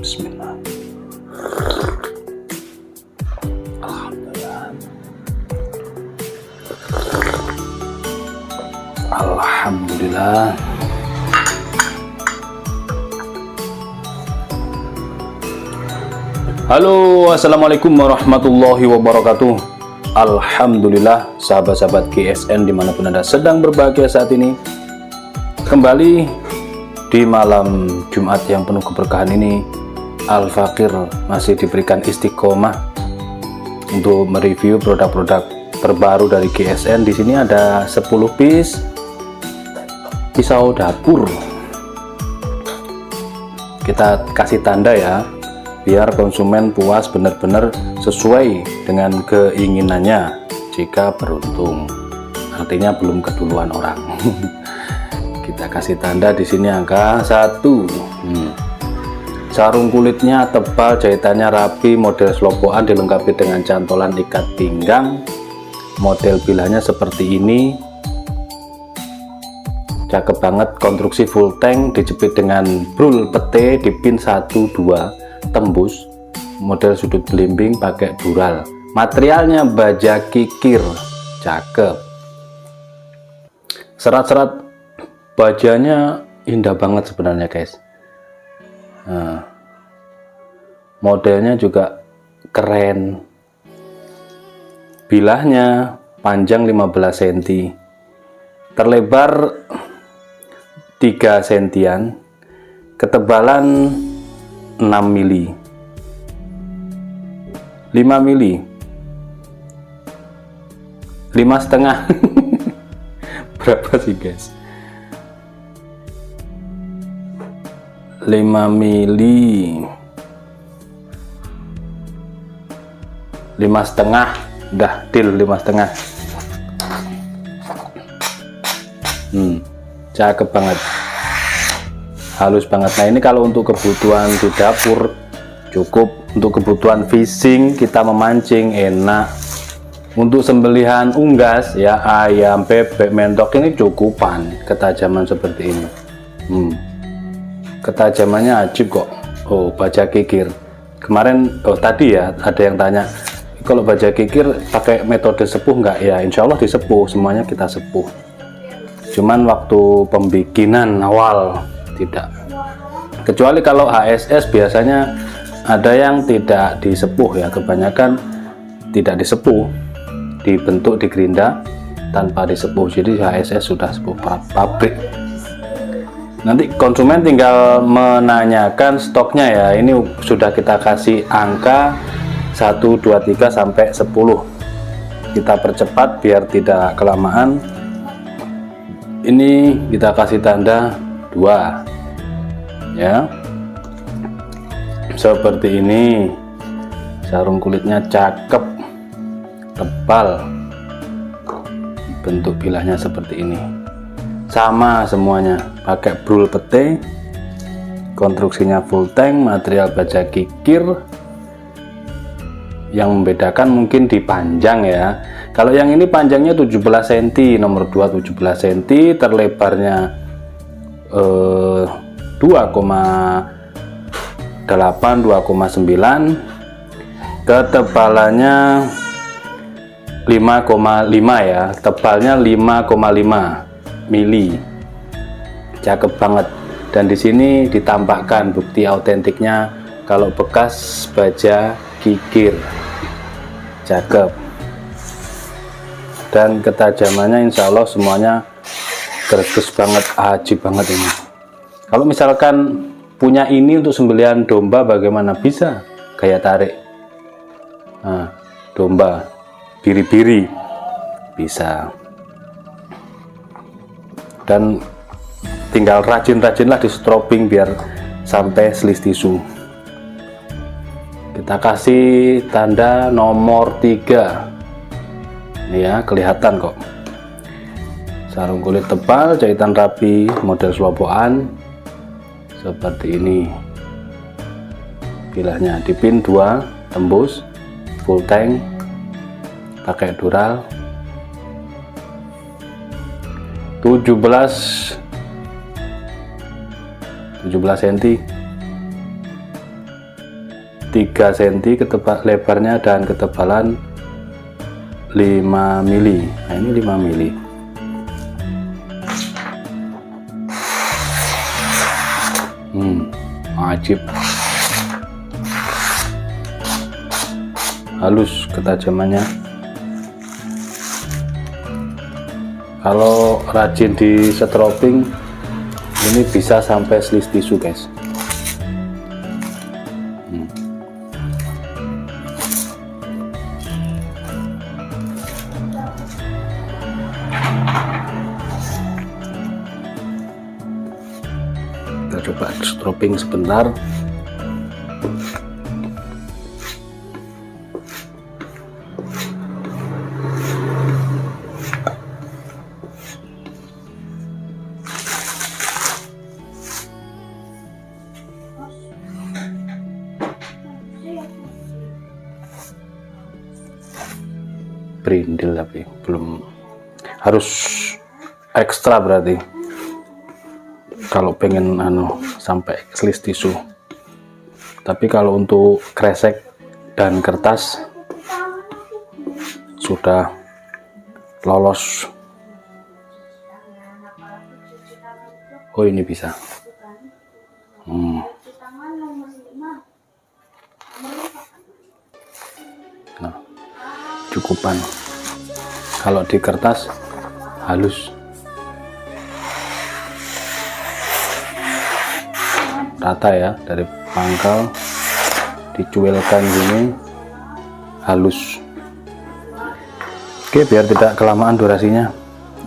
Bismillah. Alhamdulillah. Alhamdulillah. Halo, assalamualaikum warahmatullahi wabarakatuh. Alhamdulillah, sahabat-sahabat GSN dimanapun Anda sedang berbahagia saat ini. Kembali di malam Jumat yang penuh keberkahan ini, Al-Fakir masih diberikan istiqomah untuk mereview produk-produk terbaru dari GSN. Di sini ada 10 piece pisau dapur. Kita kasih tanda ya, biar konsumen puas, benar-benar sesuai dengan keinginannya. Jika beruntung, artinya belum keduluan orang. Kita kasih tanda di sini angka 1. Sarung kulitnya tebal, jahitannya rapi, model selopokan, dilengkapi dengan cantolan ikat pinggang. Model bilahnya seperti ini, cakep banget. Konstruksi full tank, dijepit dengan brul pete, dipin 1-2 tembus. Model sudut belimbing pakai dural. Materialnya baja kikir, cakep. Serat-serat bajanya indah banget sebenarnya guys. Nah, modelnya juga keren. Bilahnya panjang 15 cm, terlebar 3 cm, ketebalan 6 mili, 5 mili, 5,5. Berapa sih guys? 5 mili, 5,5, udah deal 5,5. Cakep banget, halus banget. Nah ini kalau untuk kebutuhan di dapur cukup, untuk kebutuhan fishing kita memancing enak, untuk sembelihan unggas ya ayam, bebek, mentok ini cukupan ketajaman seperti ini. Ketajamannya ajib kok. Oh, baja kikir. Kemarin tadi ya ada yang tanya, kalau baja kikir pakai metode sepuh nggak? Ya insya Allah disepuh, semuanya kita sepuh, cuman waktu pembikinan awal tidak. Kecuali kalau HSS biasanya ada yang tidak disepuh ya, kebanyakan tidak disepuh, dibentuk di gerinda tanpa disepuh, jadi HSS sudah sepuh pabrik. Nanti konsumen tinggal menanyakan stoknya ya, ini sudah kita kasih angka 1, 2, 3 sampai 10. Kita percepat biar tidak kelamaan. Ini kita kasih tanda 2 ya, seperti ini. Sarung kulitnya cakep, tebal, bentuk bilahnya seperti ini, sama semuanya, pakai brul pete, konstruksinya full tank, material baja kikir. Yang membedakan mungkin di panjang ya, kalau yang ini panjangnya 17 cm, nomor 2 17 cm, terlebarnya 2,8 2,9, ketebalannya 5,5 ya, tebalnya 5,5 mili, cakep banget. Dan di sini ditampakkan bukti autentiknya kalau bekas baja kikir, cakep. Dan ketajamannya insya Allah semuanya greges banget, ajib banget ini. Kalau misalkan punya ini untuk sembelihan domba, bagaimana? Bisa gaya tarik, nah, domba biri-biri bisa. Dan tinggal rajin-rajinlah di strobing biar sampai selis tisu. Kita kasih tanda nomor 3 ini ya, kelihatan kok. Sarung kulit tebal, jahitan rapi, model sloboan seperti ini. Bilahnya dipin 2 tembus, full tank, pakai dural, 17 cm, 3 cm lebarnya dan ketebalan 5 mili. Nah ini 5 mili. Ajib, halus ketajamannya. Kalau rajin di strobing ini bisa sampai selis tisu guys. Kita coba strobing sebentar. Brindil tapi belum, harus ekstra berarti kalau pengen sampai selis tisu. Tapi kalau untuk kresek dan kertas sudah lolos. Oh ini bisa. Nah, cukupan. Kalau di kertas halus, rata ya, dari pangkal dicuilkan gini, halus. Oke, biar tidak kelamaan durasinya,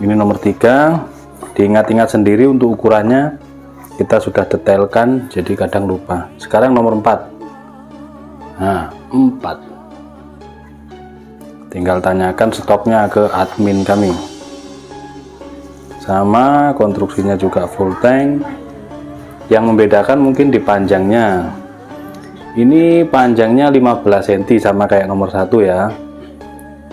ini nomor 3. Diingat-ingat sendiri untuk ukurannya, kita sudah detailkan, jadi kadang lupa. Sekarang nomor 4. Nah, 4. Tinggal tanyakan stoknya ke admin kami. Sama, konstruksinya juga full tank. Yang membedakan mungkin di panjangnya. Ini panjangnya 15 cm sama kayak nomor 1 ya.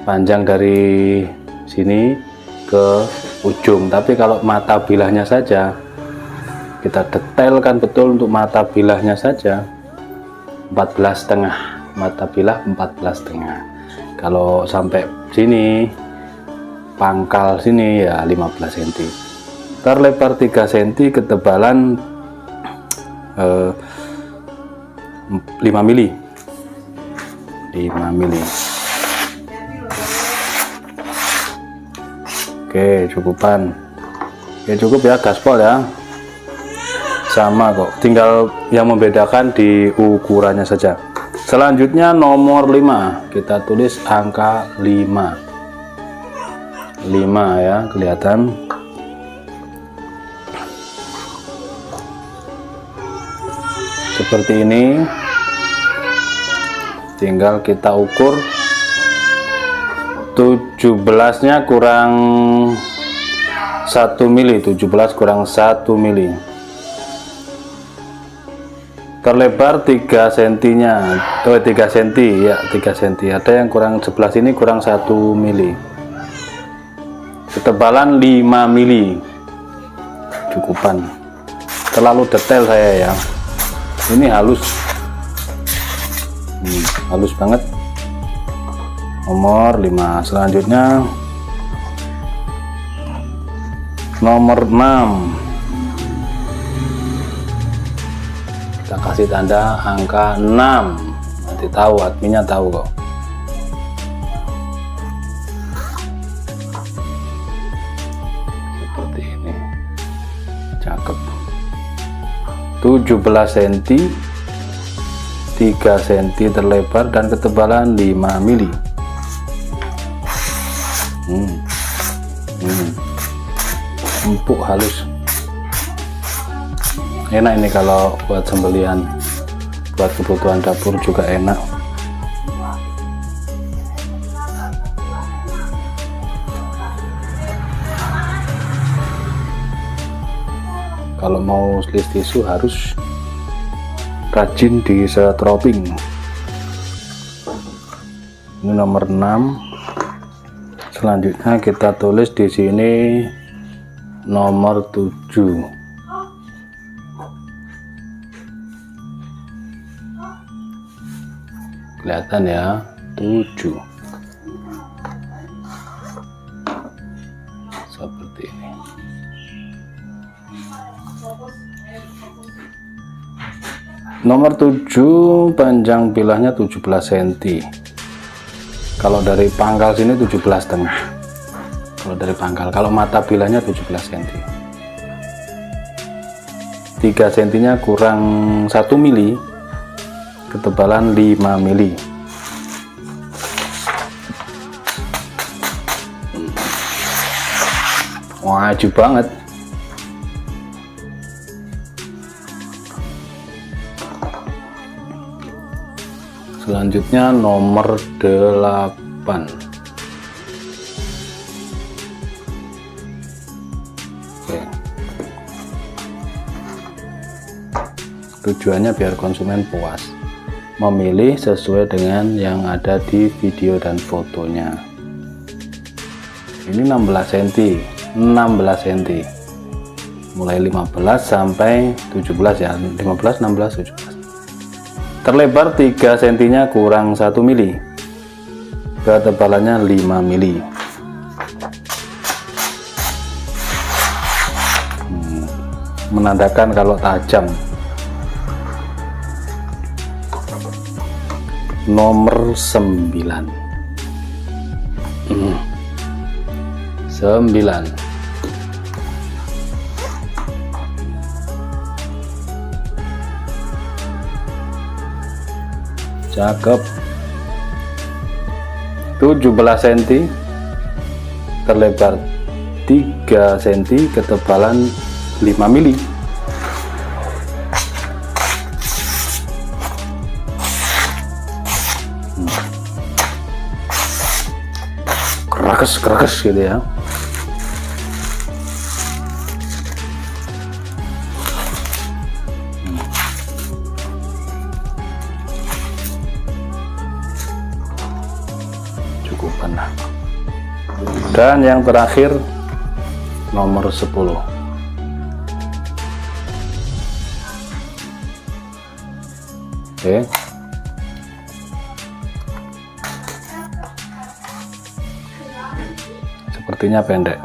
Panjang dari sini ke ujung. Tapi kalau mata bilahnya saja, kita detailkan betul untuk mata bilahnya saja, 14,5. Mata bilah 14,5. Kalau sampai sini pangkal sini ya 15 cm. Terlebar 3 cm, ketebalan 5 mili. 5 mili. Oke, cukupan. Oke, cukup ya, gaspol ya. Sama kok, tinggal yang membedakan di ukurannya saja. Selanjutnya nomor 5, kita tulis angka 5 ya, kelihatan. Seperti ini, tinggal kita ukur. 17 nya kurang 1 mili, 17 kurang 1 mili. Terlebar 3 cm nya, 3 cm ya, 3 cm. Ada yang kurang, sebelah sini kurang 1 mili. Ketebalan 5 mili. Cukupan. Terlalu detail saya ya. Ini halus. Halus banget. Nomor 5. Selanjutnya nomor 6. Kita kasih tanda angka 6. Nanti tahu, adminnya tahu kok. Seperti ini. Cakep. 17 cm, 3 cm terlebar dan ketebalan 5 mili. Empuk, halus. Enak ini kalau buat sembelihan, buat kebutuhan dapur juga enak. Kalau mau list tisu harus rajin di setroping. Ini nomor 6. Selanjutnya kita tulis di sini nomor 7. Kelihatan ya, 7. Seperti ini. Nomor 7, panjang bilahnya 17 cm. Kalau dari pangkal sini 17,5. Kalau dari pangkal, kalau mata bilahnya 17 cm. 3 cm nya kurang 1 mili. Ketebalan 5 mili. Wajib banget. Selanjutnya nomor 8. Oke. Tujuannya biar konsumen puas memilih sesuai dengan yang ada di video dan fotonya. Ini 16 cm, 16 cm. Mulai 15 sampai 17 ya, 15, 16, 17. Terlebar 3 cm nya kurang 1 mili. Ketebalannya 5 mili. Menandakan kalau tajam. Nomor 9. 9. Cakep. 17 cm, terlebar 3 cm, ketebalan 5 mili. Kerakes gitu ya. Cukupan lah. Dan yang terakhir nomor 10. Oke. artinya pendek.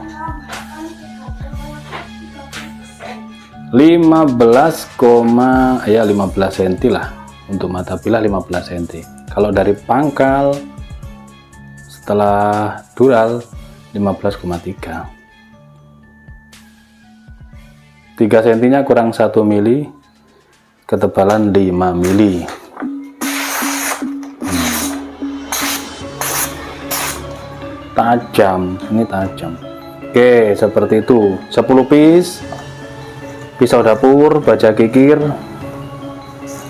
15 cm lah untuk mata bilah, 15 cm. Kalau dari pangkal setelah dural 15,3. 3 cm nya kurang 1 mili, ketebalan 5 mili. Tajam, ini tajam. Oke, seperti itu. 10 piece pisau dapur, baja kikir,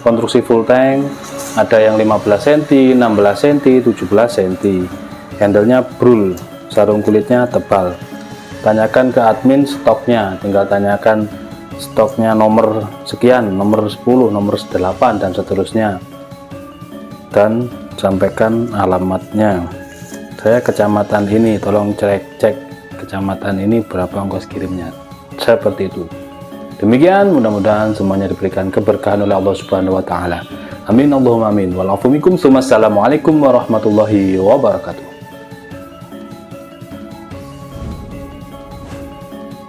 konstruksi full tank, ada yang 15 cm, 16 cm, 17 cm. Handle-nya brul, sarung kulitnya tebal. Tanyakan ke admin stoknya, tinggal tanyakan stoknya nomor sekian, nomor 10, nomor 8 dan seterusnya, dan sampaikan alamatnya. Saya kecamatan ini, tolong cek kecamatan ini berapa ongkos kirimnya, seperti itu. Demikian, mudah-mudahan semuanya diberikan keberkahan oleh Allah Subhanahu wa taala. Amin Allahumma amin. Wal afu minkum. Assalamualaikum warahmatullahi wabarakatuh.